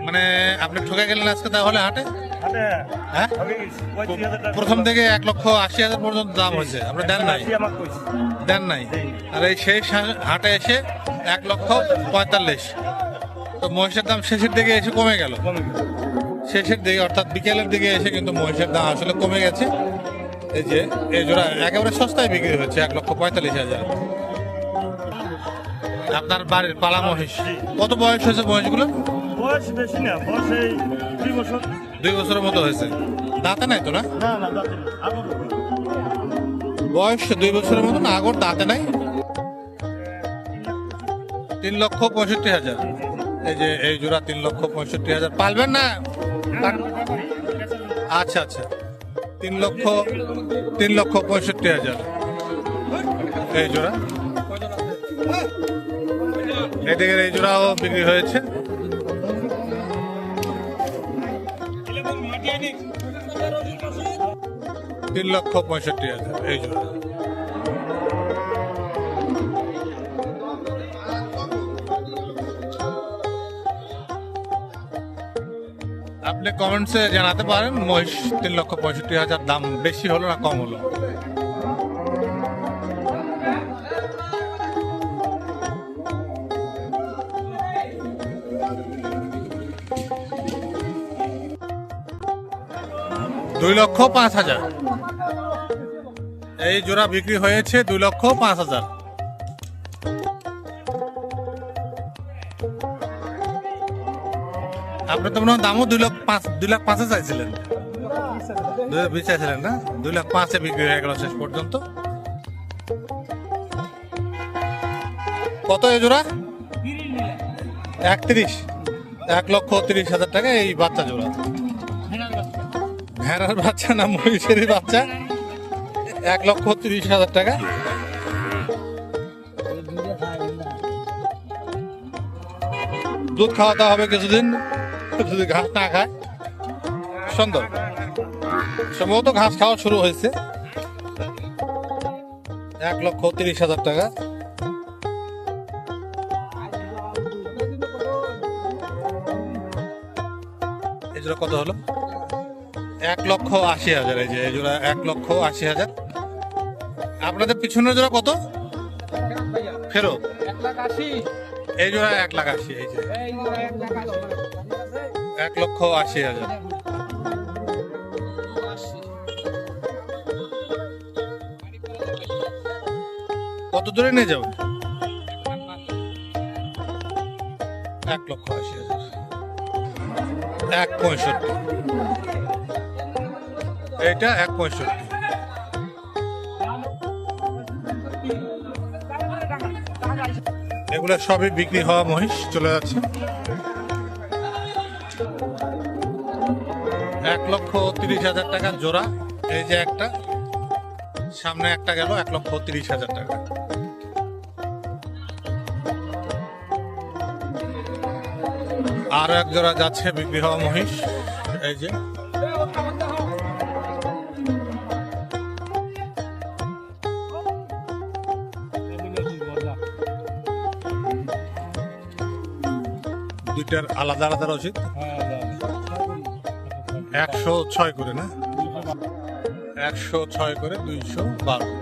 মানে আপনি ঠকে গেলেন আজকে তাহলে হাটে? হ্যাঁ, প্রথম থেকে 1,80,000 পর্যন্ত দাম হয়েছে, আপনি দেন নাই? দেন নাই। আর এই শেষ হাটে এসে 1,45,000। তো মহিষের দাম শেষের দিকে এসে কমে গেল। শেষের দিকে অর্থাৎ বিকেলের দিকে এসে কিন্তু মহিষের দাম আসলে কমে গেছে। এই যে এই জোড়া একেবারে সস্তায় বিক্রি হচ্ছে 1,45,000। আপনার বাড়ির পালা মহিষ, কত বয়স হয়েছে মহিষগুলো? বয়স বেশি না, বয়স এই 2 বছর। 2 বছরের মতো হয়েছে। দাঁতে নাই তো? না না, দাঁতে নেই। বয়স 2 বছরের মতো না, আগর দাঁতে নাই। 3,65,000। এই যে এই জোড়া 3,65,000। পালবেন না? আচ্ছা আচ্ছা, 3,65,000 এই জোড়া। এদিকে এই জোড়াও বিক্রি হয়েছে। 3,65,000 এই জোড়া। আপনি কমেন্টসে জানাতে পারেন মহিষ 3,65,000 দাম বেশি হলো না কম হলো? $2,05,000 এই জোড়া বিক্রি হয়েছে। 2,05,000। আপনি তো মনে হয় দামও 2,05,000 চাইছিলেন। 2,20 চাইছিলেন না? 2,05,000 বিক্রি হয়ে গেল শেষ পর্যন্ত। কত এই জোড়া? 31। 1,30,000 টাকা এই বাচ্চা জোড়া। ভেড়ার বাচ্চা না মহিষেরই বাচ্চা? 1,30,000 টাকা। দুধ খাওয়াতে হবে কিছুদিন, যদি ঘাস না খায়। সুন্দর, সম্ভবত ঘাস খাওয়া শুরু হয়েছে। 1,30,000 টাকা। এই জোড়া কত হলো? 1,80,000। এই যে এই জোড়া 1,80,000। আপনাদের পিছনের জোড়া কত? ফেরত 1,80,000। এই জোড়া 1,80,000। এই যে 1,80,000। কত দূরে নিয়ে যাবেন? 1,80,000। 1,65,000। এইটা 1,65,000। এগুলো সবই বিক্রি হওয়া মহিষ চলে যাচ্ছে। 1,30,000 টাকা জোড়া। এই যে একটা, সামনে একটা গেল 1,30,000 টাকা। আর এক জোড়া যাচ্ছে বিক্রি হওয়া মহিষ। এই যে দুইটার আলাদা আলাদা রসিদ। 106 করে না? 106 করে 212।